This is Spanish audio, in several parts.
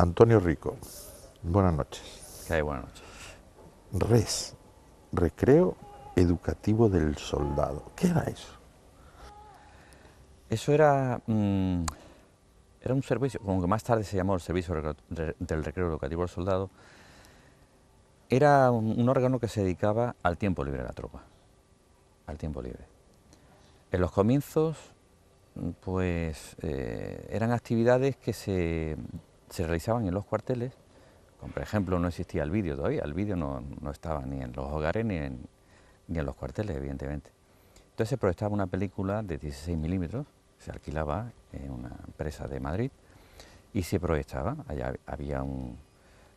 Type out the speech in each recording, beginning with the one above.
Antonio Rico, buenas noches. Que hay, buenas noches. RES, Recreo Educativo del Soldado. ¿Qué era eso? Eso era un servicio, como que más tarde se llamó el Servicio del Recreo Educativo del Soldado. Era un órgano que se dedicaba al tiempo libre de la tropa, al tiempo libre. En los comienzos, pues eran actividades que se realizaban en los cuarteles, como por ejemplo no existía el vídeo todavía, el vídeo no estaba ni en los hogares ni en los cuarteles, evidentemente. Entonces se proyectaba una película de 16 milímetros, se alquilaba en una empresa de Madrid y se proyectaba. Allá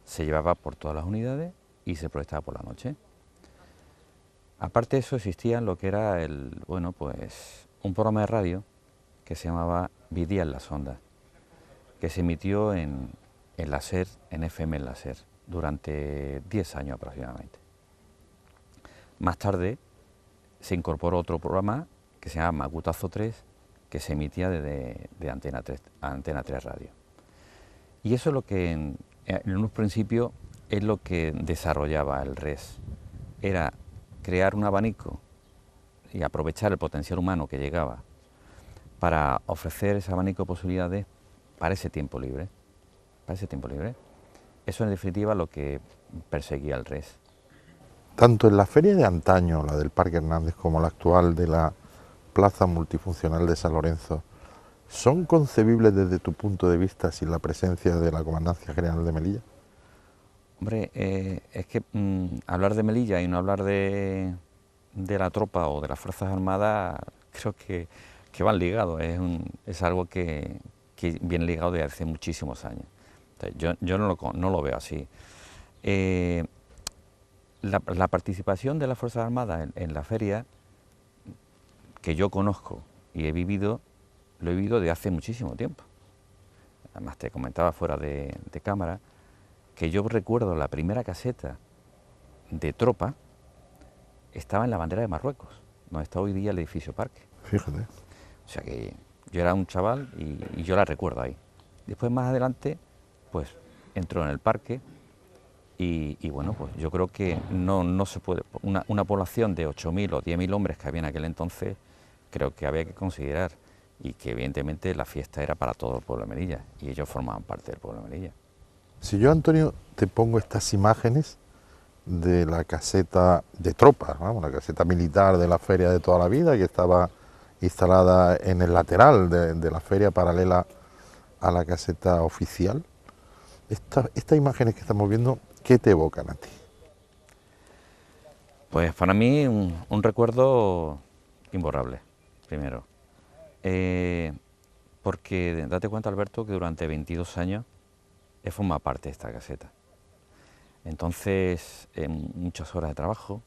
se llevaba por todas las unidades y se proyectaba por la noche. Aparte de eso existía lo que era un programa de radio que se llamaba Vidía en las ondas, que se emitió en la SER, en FM en la SER, durante 10 años aproximadamente. Más tarde se incorporó otro programa que se llama Macutazo 3, que se emitía de Antena 3 Radio. Y eso es lo que en un principio es lo que desarrollaba el RES. Era crear un abanico y aprovechar el potencial humano que llegaba para ofrecer ese abanico de posibilidades para ese tiempo libre. Eso en definitiva lo que perseguía el RES. Tanto en la feria de antaño, la del Parque Hernández, como la actual de la Plaza Multifuncional de San Lorenzo, ¿son concebibles desde tu punto de vista sin la presencia de la Comandancia General de Melilla? Hombre, es que hablar de Melilla y no hablar de la tropa o de las Fuerzas Armadas, creo que van ligados, es algo que viene ligado desde hace muchísimos años. Entonces, yo no lo veo así. La participación de las Fuerzas Armadas en la feria, que yo conozco y he vivido, lo he vivido de hace muchísimo tiempo. Además te comentaba fuera de cámara que yo recuerdo la primera caseta de tropa estaba en la bandera de Marruecos, donde está hoy día el edificio Parque. Fíjate. O sea que yo era un chaval y yo la recuerdo ahí. Después más adelante, pues entró en el parque y bueno, pues yo creo que no se puede, una población de 8.000 o 10.000 hombres que había en aquel entonces, creo que había que considerar y que evidentemente la fiesta era para todo el pueblo de Melilla y ellos formaban parte del pueblo de Melilla. Si yo, Antonio, te pongo estas imágenes de la caseta de tropas, ¿no? Una caseta militar de la feria de toda la vida que estaba instalada en el lateral de la feria paralela a la caseta oficial. Estas imágenes que estamos viendo, ¿qué te evocan a ti? Pues para mí un recuerdo imborrable, primero. Porque date cuenta, Alberto, que durante 22 años he formado parte de esta caseta. Entonces, muchas horas de trabajo.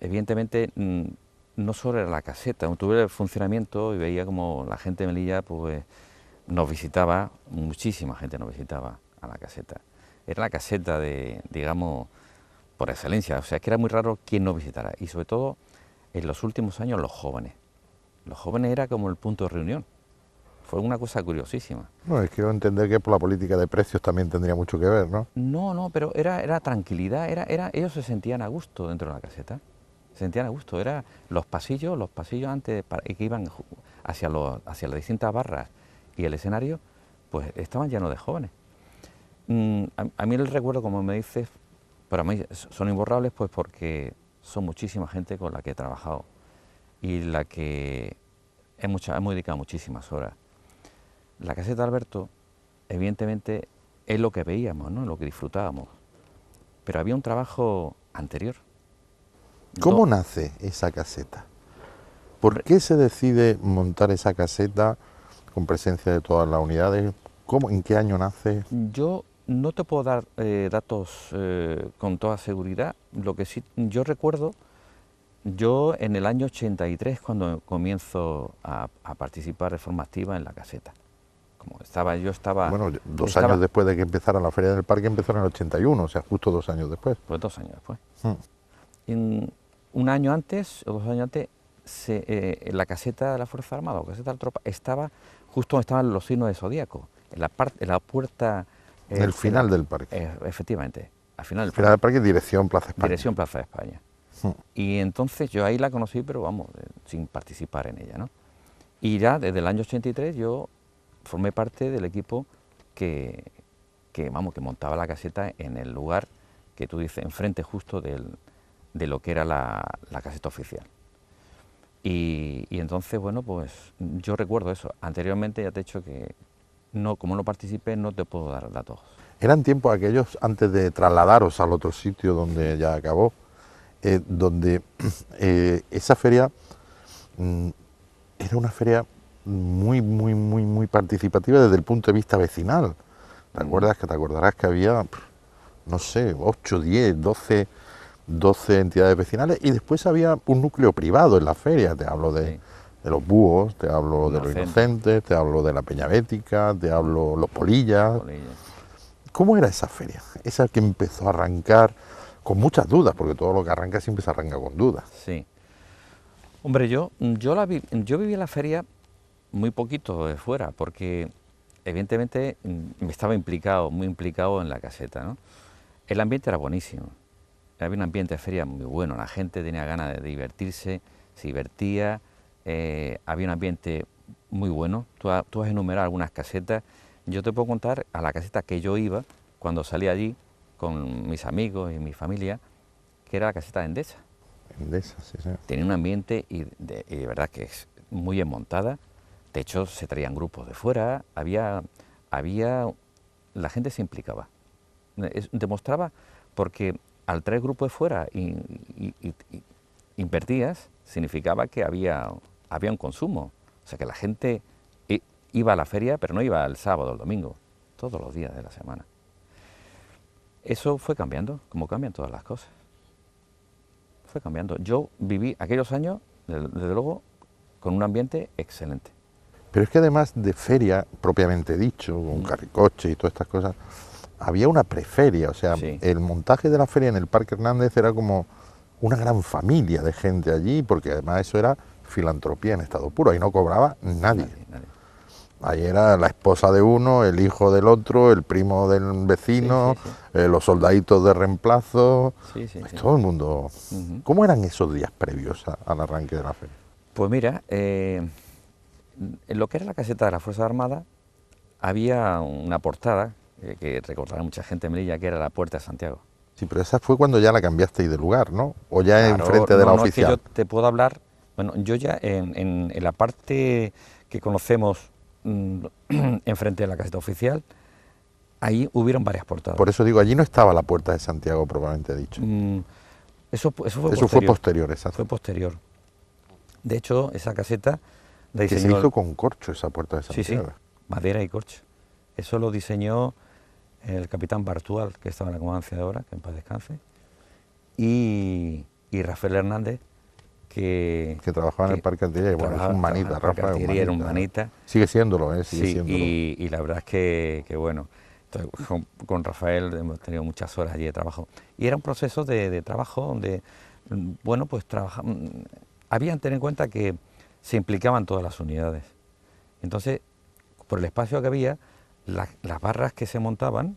Evidentemente, no solo era la caseta, tuve el funcionamiento y veía como la gente de Melilla pues, nos visitaba, muchísima gente nos visitaba a la caseta. Era la caseta digamos, por excelencia, o sea, que era muy raro quien nos visitara. Y sobre todo, en los últimos años, los jóvenes. Los jóvenes era como el punto de reunión. Fue una cosa curiosísima. No, es que quiero entender que por la política de precios también tendría mucho que ver, ¿no? No, pero era tranquilidad, ellos se sentían a gusto dentro de la caseta. Se sentían a gusto, los pasillos antes que iban hacia las distintas barras y el escenario, pues estaban llenos de jóvenes. A mí el recuerdo, como me dices, para mí son imborrables, pues porque son muchísima gente con la que he trabajado y la que hemos dedicado muchísimas horas. La caseta de Alberto, evidentemente, es lo que veíamos, ¿no? Lo que disfrutábamos. Pero había un trabajo anterior. ¿Cómo nace esa caseta? ¿Por qué se decide montar esa caseta con presencia de todas las unidades? ¿En qué año nace? Yo no te puedo dar datos con toda seguridad. Lo que sí, yo recuerdo, yo en el año 83, cuando comienzo a participar de forma activa en la caseta. Yo estaba... Bueno, dos años después de que empezara la Feria del Parque, empezó en el 81, o sea, justo 2 años después. Pues 2 años después. Un año antes, o 2 años antes, la caseta de la Fuerza Armada, o caseta de la tropa, estaba justo donde estaban los signos de zodíaco. en la puerta... En el final del parque. Efectivamente, al final del Final del parque, dirección Plaza España. Dirección Plaza de España. Y entonces yo ahí la conocí, pero vamos, sin participar en ella, ¿no? Y ya desde el año 83 yo formé parte del equipo que montaba la caseta en el lugar que tú dices, enfrente justo de lo que era la caseta oficial. Y entonces, bueno, pues yo recuerdo eso. Anteriormente ya te he dicho que no, como no participé, no te puedo dar datos. Eran tiempos aquellos antes de trasladaros al otro sitio donde ya acabó, donde esa feria era una feria muy participativa desde el punto de vista vecinal. ¿Te acuerdas? Que te acordarás que había, no sé, 8, 10, 12 entidades vecinales, y después había un núcleo privado en la feria. Te hablo de los búhos, te hablo de los inocentes, te hablo de la Peña Bética, te hablo los polillas. ¿Cómo era esa feria? Esa que empezó a arrancar con muchas dudas, porque todo lo que arranca siempre se arranca con dudas. Sí. Hombre, yo viví la feria muy poquito de fuera, porque evidentemente me estaba muy implicado en la caseta, ¿no? El ambiente era buenísimo, había un ambiente de feria muy bueno, la gente tenía ganas de divertirse, se divertía, había un ambiente muy bueno. Tú has enumerado algunas casetas, yo te puedo contar a la caseta que yo iba cuando salía allí con mis amigos y mi familia, que era la caseta de Endesa. Endesa, sí, sí. Tenía un ambiente y de verdad que es muy bien montada. De hecho, se traían grupos de fuera, la gente se implicaba. Demostraba, porque al traer grupos de fuera y invertías, significaba que había un consumo. O sea, que la gente iba a la feria, pero no iba el sábado o el domingo, todos los días de la semana. Eso fue cambiando, como cambian todas las cosas. Fue cambiando. Yo viví aquellos años, desde luego, con un ambiente excelente. Pero es que además de feria, propiamente dicho, con carricoche y todas estas cosas, había una preferia. O sea, el montaje de la feria en el Parque Hernández era como una gran familia de gente allí, porque además eso era filantropía en estado puro, ahí no cobraba nadie. Ahí era la esposa de uno, el hijo del otro, el primo del vecino, los soldaditos de reemplazo, todo el mundo. ¿Cómo eran esos días previos al arranque de la feria? Pues mira, en lo que era la caseta de la Fuerza Armada había una portada que recordará mucha gente en Melilla, que era la Puerta de Santiago. Sí, pero esa fue cuando ya la cambiaste de lugar, ¿no? O ya claro, enfrente de la oficial. Es que yo te puedo hablar, bueno, yo ya en la parte que conocemos enfrente de la caseta oficial, ahí hubieron varias portadas. Por eso digo, allí no estaba la Puerta de Santiago, probablemente dicho. Eso fue posterior, exacto. Fue posterior. De hecho, esa caseta la diseñó... Que se hizo con corcho, esa Puerta de Santiago. Sí, madera y corcho. Eso lo diseñó el capitán Bartual, que estaba en la comandancia de obra, que en paz descanse, y Rafael Hernández, que trabajaba en el Parque Artillería. Bueno, es un manita, Rafael. Era un manita. Sigue siéndolo, sigue siéndolo. Y la verdad es que bueno, entonces, con Rafael hemos tenido muchas horas allí de trabajo. Y era un proceso de trabajo donde, bueno, pues habían que tener en cuenta que se implicaban todas las unidades. Entonces, por el espacio que había, las barras que se montaban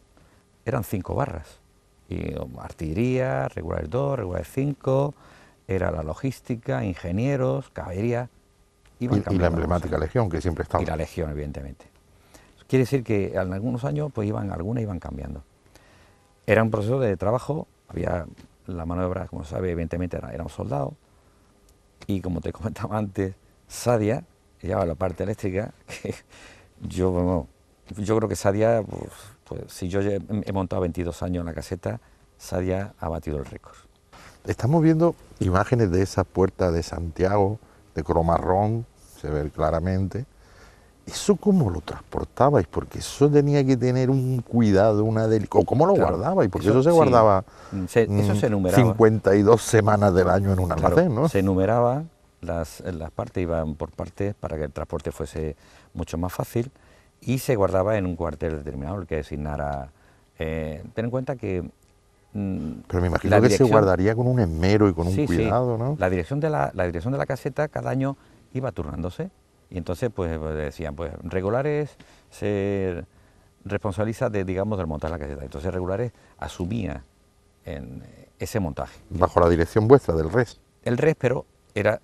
eran 5 barras. Y artillería, regulares 2, regulares 5, era la logística, ingenieros, caballería. Y la emblemática Legión, que siempre estaba. Y la Legión, evidentemente. Quiere decir que en algunos años pues algunas iban cambiando. Era un proceso de trabajo, había la mano de obra, como se sabe, evidentemente era un soldado. Y como te comentaba antes, Sadia, que llevaba la parte eléctrica, que yo creo que Sadia, pues si yo he montado 22 años en la caseta, Sadia ha batido el récord. Estamos viendo imágenes de esa Puerta de Santiago, de color marrón, se ve claramente. ¿Eso cómo lo transportabais? Porque eso tenía que tener un cuidado, una delicacia. ¿Cómo lo guardabais? Porque eso se guardaba eso se enumeraba. 52 semanas del año en un almacén, ¿no? Se enumeraban, las partes iban por partes para que el transporte fuese mucho más fácil, y se guardaba en un cuartel determinado, el que designara. Ten en cuenta que... Pero me imagino que se guardaría con un esmero y con un cuidado, ¿no? La dirección de la caseta cada año iba turnándose, y entonces pues decían, pues regulares, ser responsabiliza de, digamos, del montar la caseta. Entonces Regulares asumía en ese montaje. Bajo la dirección vuestra, del RES. El RES, pero era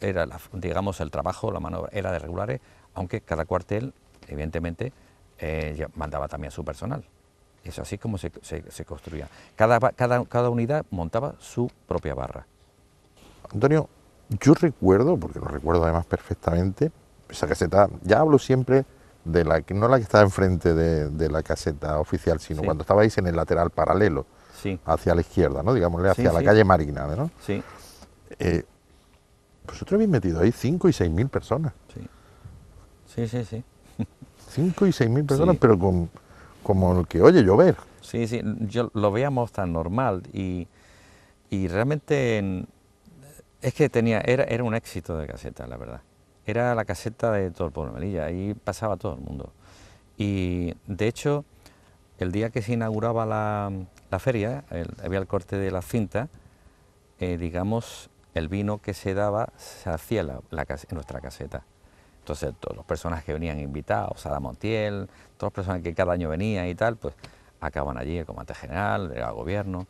digamos, el trabajo, la mano era de Regulares, aunque cada cuartel, evidentemente, ya mandaba también a su personal. Es así como se construía. Cada unidad montaba su propia barra. Antonio, yo recuerdo, porque lo recuerdo además perfectamente, esa caseta, ya hablo siempre de la que no la que estaba enfrente de la caseta oficial, sino Sí. cuando estabais en el lateral paralelo, Sí, hacia la izquierda, ¿no? Digámosle, hacia Sí, la sí. calle Marina, ¿no? sí, Vosotros habéis metido ahí 5 y 6 mil personas. sí. Sí, sí, sí. 5 y 6 mil personas, Sí. pero como el que oye llover. Sí, sí, yo lo veíamos tan normal y realmente es que era un éxito de caseta, la verdad. Era la caseta de todo el pueblo de Melilla, ahí pasaba todo el mundo. Y de hecho, el día que se inauguraba la feria, había el corte de la cinta, digamos, el vino que se daba se hacía en nuestra caseta. Entonces, todas las personas que venían invitados, Sara Montiel, todas las personas que cada año venían y tal, pues acaban allí, el comandante general, el gobierno,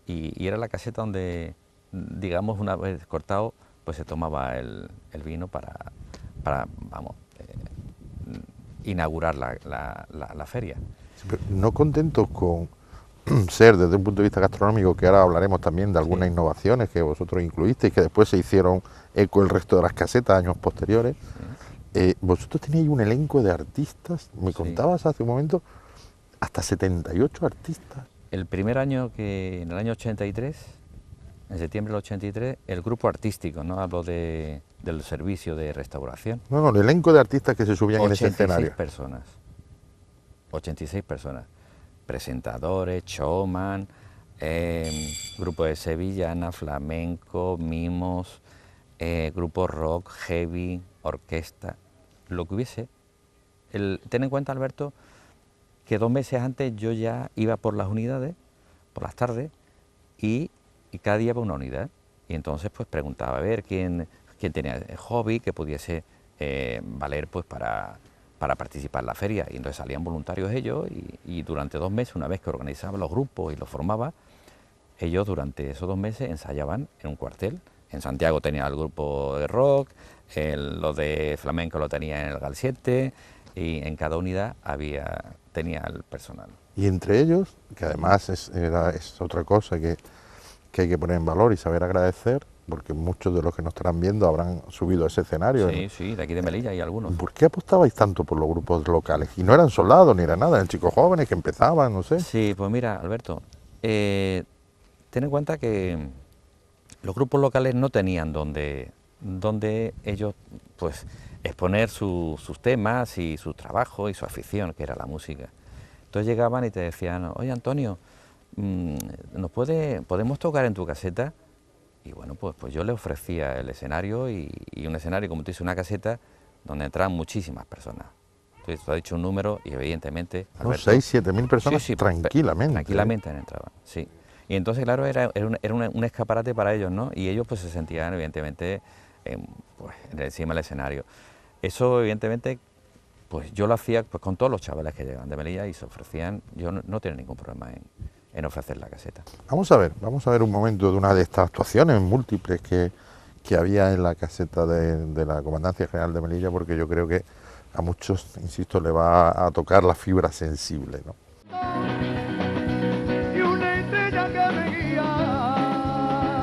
y era la caseta donde, digamos, una vez cortado, pues se tomaba el vino para vamos, inaugurar la feria. Sí, pero no contentos con ser desde un punto de vista gastronómico, que ahora hablaremos también de algunas Sí. innovaciones que vosotros incluisteis, que después se hicieron eco el resto de las casetas años posteriores. Vosotros teníais un elenco de artistas, me Sí. contabas hace un momento, hasta 78 artistas. El primer año en el año 83, en septiembre del 83, el grupo artístico, no hablo del servicio de restauración, No, no, el elenco de artistas que se subían en ese 86 escenario. personas, 86 personas, presentadores, showman, grupo de sevillana, flamenco, mimos, grupo rock, heavy, orquesta, lo que hubiese. Ten en cuenta, Alberto, que 2 meses antes yo ya iba por las unidades, por las tardes, y cada día por una unidad. Y entonces pues preguntaba a ver quién tenía el hobby que pudiese valer pues para participar en la feria. Y entonces salían voluntarios ellos y durante 2 meses, una vez que organizaba los grupos y los formaba, ellos durante esos 2 meses ensayaban en un cuartel. En Santiago tenía el grupo de rock, los de flamenco lo tenía en el Gal 7 y en cada unidad tenía el personal. Y entre ellos, que además es otra cosa que hay que poner en valor y saber agradecer, porque muchos de los que nos estarán viendo habrán subido a ese escenario. Sí, sí, de aquí de Melilla hay algunos. ¿Por qué apostabais tanto por los grupos locales? Y no eran soldados ni era nada, eran chicos jóvenes que empezaban, no sé. Sí, pues mira, Alberto, ten en cuenta que los grupos locales no tenían donde ellos pues exponer sus temas y su trabajo y su afición, que era la música. Entonces llegaban y te decían, oye Antonio, ¿podemos tocar en tu caseta? Y bueno, pues yo le ofrecía el escenario y un escenario, como tú dices, una caseta donde entraban muchísimas personas. Entonces tú has dicho un número y evidentemente, No, Alberto, 6, 7 mil personas sí, tranquilamente. tranquilamente entraban, sí. Y entonces, claro, era un escaparate para ellos, ¿no? Y ellos pues se sentían, evidentemente, pues, encima del escenario. Eso, evidentemente, pues yo lo hacía pues, con todos los chavales que llegaban de Melilla y se ofrecían. Yo no tenía ningún problema en ofrecer la caseta. Vamos a ver un momento de una de estas actuaciones múltiples que había en la caseta de la Comandancia General de Melilla, porque yo creo que a muchos, insisto, le va a tocar la fibra sensible, ¿no? Y una estrella que me guía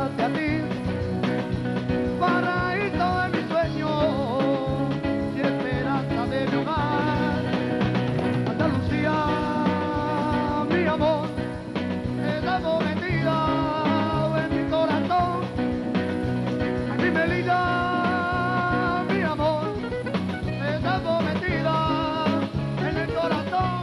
hacia ti, paraíso de mi sueño y esperanza de mi hogar. Andalucía, mi amor, he dado metida en mi corazón. Mi Melilla, mi amor, he dado metida en el corazón.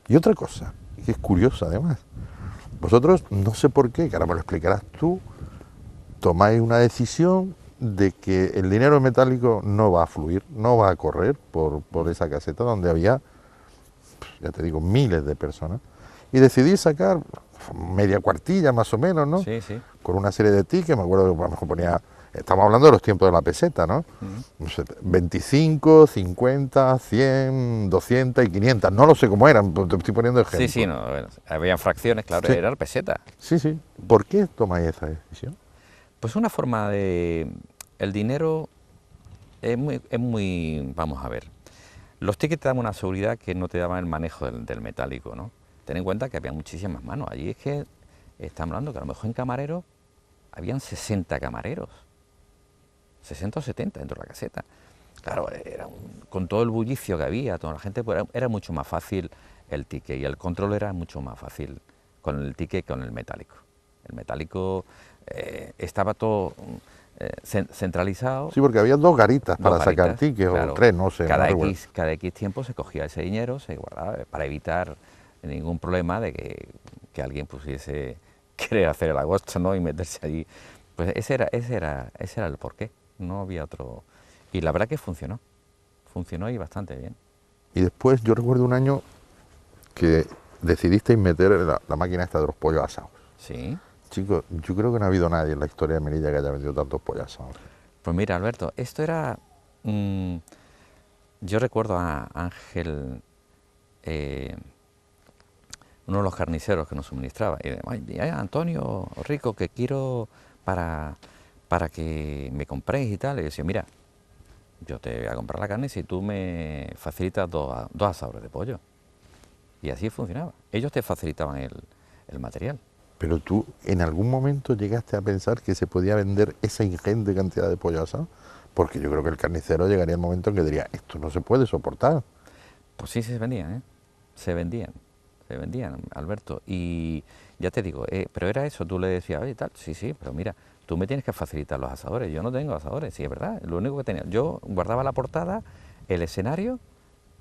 Y otra cosa, que es curiosa además, vosotros, no sé por qué, que ahora me lo explicarás tú, tomáis una decisión de que el dinero metálico no va a fluir, no va a correr por esa caseta donde había, ya te digo, miles de personas, y decidí sacar media cuartilla más o menos, ¿no? Sí, sí. Con una serie de tickets, me acuerdo que a lo mejor ponía, estamos hablando de los tiempos de la peseta, ¿no? No sé, 25, 50, 100, 200 y 500, no lo sé cómo eran, te estoy poniendo ejemplos. Sí, sí, no, bueno, habían fracciones, claro, Sí. era el peseta. Sí, sí. ¿Por qué tomáis esa decisión? Pues una forma de... El dinero es muy... Vamos a ver. Los tickets te dan una seguridad que no te daban el manejo del metálico, ¿no? Ten en cuenta que había muchísimas manos. Allí es que estamos hablando que a lo mejor en camareros habían 60 camareros. 60 o 70 dentro de la caseta. Claro, con todo el bullicio que había, toda la gente, pues era mucho más fácil el ticket y el control era mucho más fácil con el ticket que con el metálico. El metálico estaba todo centralizado. Sí, porque había dos garitas Dos para sacar garitas, tickets, claro. o tres, no sé. Cada no recuerdo. X, cada X tiempo se cogía ese dinero, se guardaba para evitar ningún problema de que alguien pusiese querer hacer el agosto, ¿no? Y meterse allí. Pues ese era el porqué, no había otro. Y la verdad que funcionó y bastante bien. Y después yo recuerdo un año que decidisteis meter la máquina esta de los pollos asados. Sí. Chicos, yo creo que no ha habido nadie en la historia de Melilla que haya vendido tantos pollos asados. Pues mira, Alberto, esto era... yo recuerdo a Ángel, uno de los carniceros que nos suministraba, y ay, Antonio, Rico, que quiero para que me compréis y tal. Y yo decía, mira, yo te voy a comprar la carne si tú me facilitas dos asadores de pollo. Y así funcionaba. Ellos te facilitaban el material. Pero tú, ¿en algún momento llegaste a pensar que se podía vender esa ingente cantidad de pollo asado? Porque yo creo que el carnicero llegaría el momento en que diría, esto no se puede soportar. Pues sí, se vendían, ¿eh? Se vendían, Alberto. Y ya te digo, pero era eso, tú le decías, oye, tal, sí, sí, pero mira, tú me tienes que facilitar los asadores. Yo no tengo asadores, sí, es verdad. Lo único que tenía, yo guardaba la portada, el escenario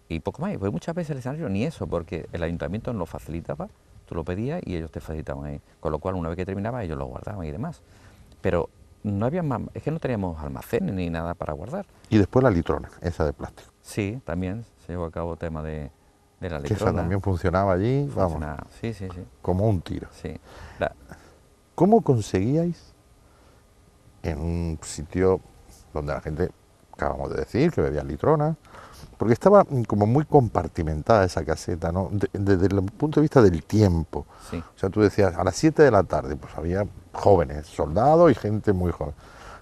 y poco más. Y pues muchas veces el escenario ni eso, porque el ayuntamiento nos lo facilitaba, tú lo pedías y ellos te facilitaban ahí. Con lo cual, una vez que terminaba, ellos lo guardaban y demás. Pero no había más, es que no teníamos almacenes ni nada para guardar. Y después la litrona, esa de plástico. Sí, también se llevó a cabo el tema de la Que esa litrona. también funcionaba allí, vamos, Funcionaba. Sí, sí, sí. como un tiro. Sí. ¿Cómo conseguíais en un sitio donde la gente, acabamos de decir, que bebía litrona, porque estaba como muy compartimentada esa caseta, ¿no? Desde el punto de vista del tiempo. Sí. O sea, tú decías, a las 7 de la tarde, pues había jóvenes, soldados y gente muy joven.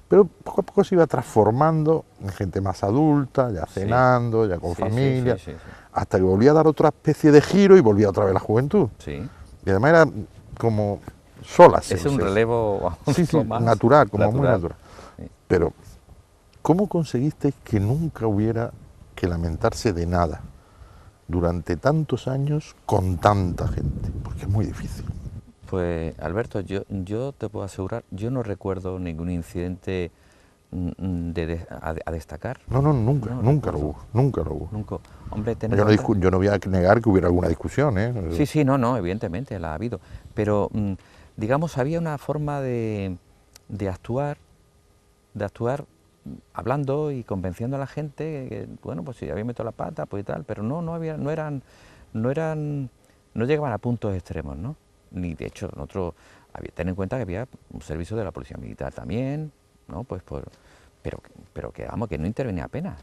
Pero poco a poco se iba transformando en gente más adulta, ya Sí. cenando, ya con Sí, sí, familia, sí, sí, sí. hasta que volvía a dar otra especie de giro y volvía otra vez la juventud. Sí. Y además era como sola. Es un relevo Sí, sí, más natural, como muy natural. Sí. Pero, ¿cómo conseguiste que nunca hubiera que lamentarse de nada durante tantos años con tanta gente? Porque es muy difícil. Pues Alberto, yo te puedo asegurar, yo no recuerdo ningún incidente a destacar. No, nunca, No nunca lo recuerdo. hubo, nunca lo hubo. Nunca. Hombre, ten en Yo no, cuenta- yo no voy a negar que hubiera alguna discusión, ¿eh? Sí, sí, no, evidentemente la ha habido. Pero, digamos, había una forma de actuar hablando y convenciendo a la gente que, bueno, pues si había metido la pata, pues y tal, pero no llegaban a puntos extremos, ¿no? Ni de hecho, ten en cuenta que había un servicio de la policía militar también, ¿no? Pero que vamos, que no intervenía apenas.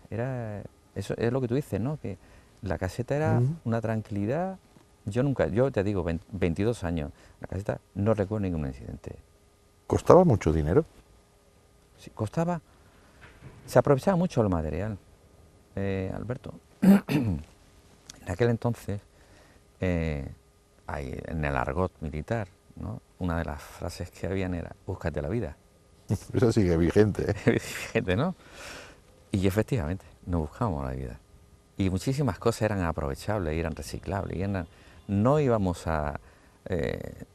Eso es lo que tú dices, ¿no? Que la caseta era una tranquilidad. Yo te digo, 22 años, la caseta no recuerdo ningún incidente. ¿Costaba mucho dinero? Sí, se aprovechaba mucho el material, Alberto. En aquel entonces, en el argot militar, ¿no? Una de las frases que habían era, búscate la vida. Eso sigue vigente, ¿eh? Gente, ¿no? Y efectivamente, nos buscábamos la vida. Y muchísimas cosas eran aprovechables, y eran reciclables, no íbamos a...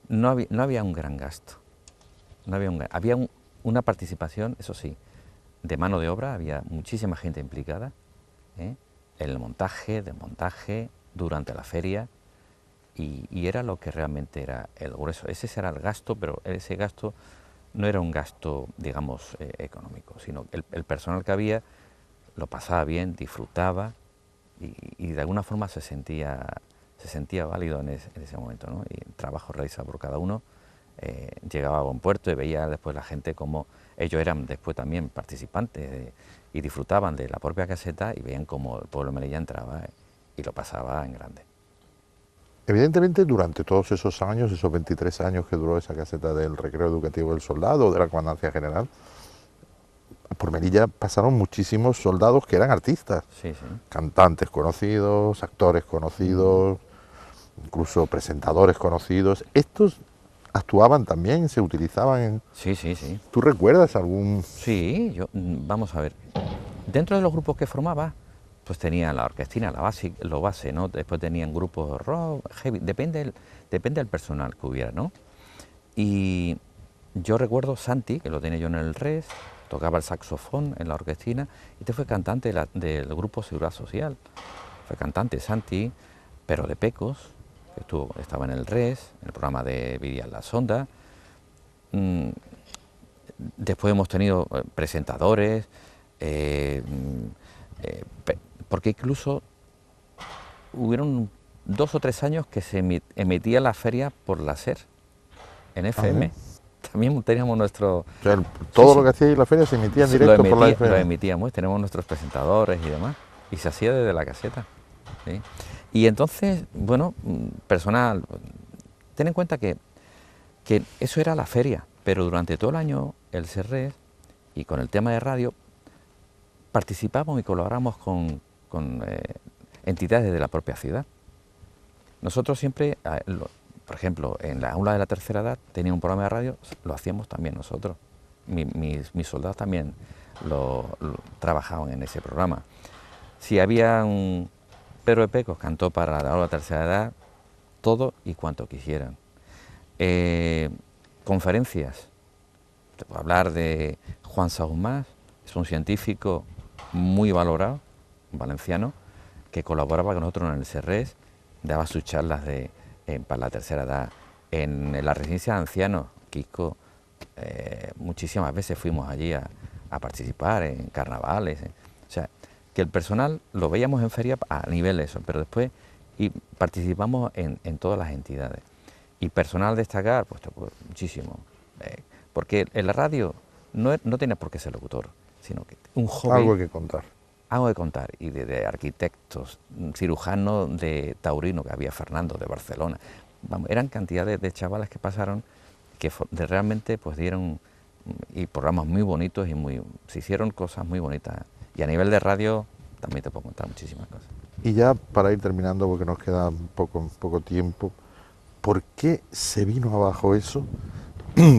no había un gran gasto. Había una participación, eso sí, de mano de obra, había muchísima gente implicada, en el montaje, desmontaje, durante la feria, y era lo que realmente era el grueso. Ese era el gasto, pero ese gasto no era un gasto, digamos, económico, sino el personal que había lo pasaba bien, disfrutaba y de alguna forma se sentía válido en ese momento, ¿no? Y el trabajo realizado por cada uno llegaba a buen puerto y veía después la gente como ellos eran después también participantes y disfrutaban de la propia caseta y veían como el pueblo de Melilla entraba y lo pasaba en grande. Evidentemente, durante todos esos años, esos 23 años que duró esa caseta del Recreo Educativo del Soldado, de la Comandancia General, por Melilla pasaron muchísimos soldados que eran artistas, Sí, sí. cantantes conocidos, actores conocidos, incluso presentadores conocidos. Estos actuaban también, se utilizaban en... Sí, sí, sí. ¿Tú recuerdas algún...? Sí, vamos a ver. Dentro de los grupos que formaba, pues tenía la orquestina, lo base, ¿no? Después tenían grupos rock, heavy, depende del personal que hubiera, ¿no? Y yo recuerdo Santi, que lo tenía yo en el Res, tocaba el saxofón en la orquestina, y este fue cantante del grupo Seguridad Social. Fue cantante Santi, pero de Pecos, que estaba en el Res, en el programa de Vidia La Sonda. Después hemos tenido presentadores, porque incluso hubieron 2 o 3 años que se emitía la feria por la SER, en FM. También teníamos nuestro... O sea, todo Sí, lo que hacía la feria se emitía en sí, directo por la lo FM. emitíamos, tenemos nuestros presentadores y demás, y se hacía desde la caseta, ¿sí? Y entonces, bueno, personal, ten en cuenta que eso era la feria, pero durante todo el año el CERRES y con el tema de radio participamos y colaboramos con entidades de la propia ciudad. Nosotros siempre, por ejemplo, en la aula de la tercera edad tenía un programa de radio, lo hacíamos también nosotros. Mis soldados también lo trabajaban en ese programa. Si había un Pedro de Pecos, cantó para la aula de la tercera edad todo y cuanto quisieran. Conferencias, te puedo hablar de Juan Saumás, es un científico muy valorado, un valenciano, que colaboraba con nosotros en el CERRES, daba sus charlas para la tercera edad. En la residencia de ancianos, Kiko, muchísimas veces fuimos allí a participar en carnavales. O sea, que el personal lo veíamos en feria a nivel de eso, pero después participamos en todas las entidades. Y personal destacar, pues muchísimo. Porque en la radio no tiene por qué ser locutor, sino que un joven... Algo que contar. Algo de contar, y de arquitectos, cirujanos de Taurino, que había Fernando, de Barcelona. Vamos, eran cantidades de chavales que pasaron, que realmente pues dieron y programas muy bonitos y se hicieron cosas muy bonitas. Y a nivel de radio también te puedo contar muchísimas cosas. Y ya para ir terminando, porque nos queda poco tiempo, ¿por qué se vino abajo eso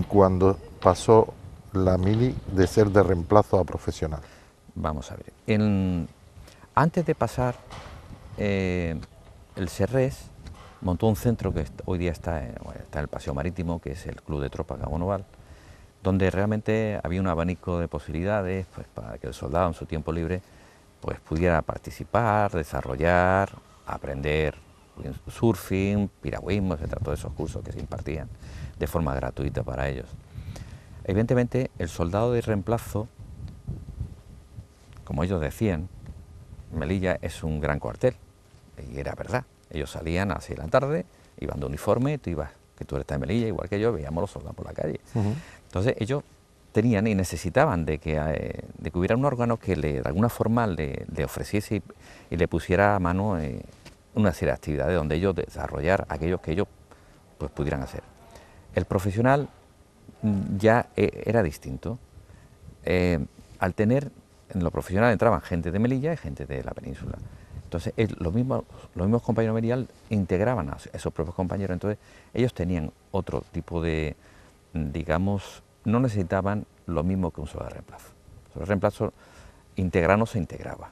cuando pasó la mili de ser de reemplazo a profesional? Vamos a ver, antes de pasar, el CERRES montó un centro que hoy día está en el Paseo Marítimo, que es el Club de Tropa Cabo Noval, donde realmente había un abanico de posibilidades pues, para que el soldado en su tiempo libre pues, pudiera participar, desarrollar, aprender surfing, piragüismo, etcétera, todos esos cursos que se impartían de forma gratuita para ellos. Evidentemente, el soldado de reemplazo, como ellos decían, Melilla es un gran cuartel, y era verdad. Ellos salían a las 6 de la tarde, iban de uniforme, tú eres de Melilla, igual que yo, veíamos a los soldados por la calle. Entonces ellos tenían y necesitaban de que hubiera un órgano que de alguna forma le ofreciese y le pusiera a mano una serie de actividades donde ellos desarrollar aquellos que ellos pues, pudieran hacer. El profesional ya era distinto. Al tener en lo profesional entraban gente de Melilla y gente de la península. Entonces los mismos compañeros de Melilla integraban a esos propios compañeros. Entonces ellos tenían otro tipo de, digamos, no necesitaban lo mismo que un soldado de reemplazo. El reemplazo integrar no se integraba.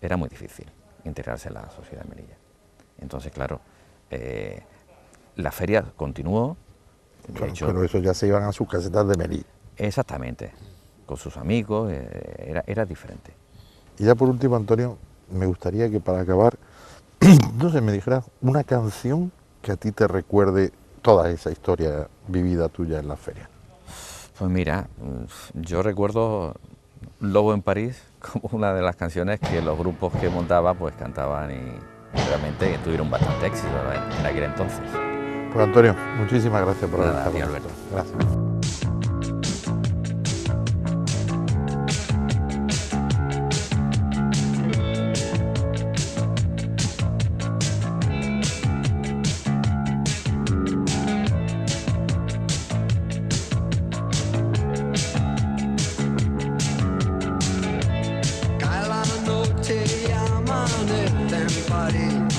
Era muy difícil integrarse en la sociedad de Melilla. Entonces, claro, la feria continuó. Claro, hecho, pero eso ya se iban a sus casetas de Melilla. Exactamente, con sus amigos, era diferente. Y ya por último, Antonio, me gustaría que para acabar, no sé, me dijeras una canción que a ti te recuerde toda esa historia vivida tuya en la feria? Pues mira, yo recuerdo Lobo en París como una de las canciones que los grupos que montaba pues cantaban y realmente tuvieron bastante éxito en aquel entonces. Pues Antonio, muchísimas gracias por haber Nada, estado a ti, con Alberto. nosotros. Gracias. Cae la noche y amanece en París.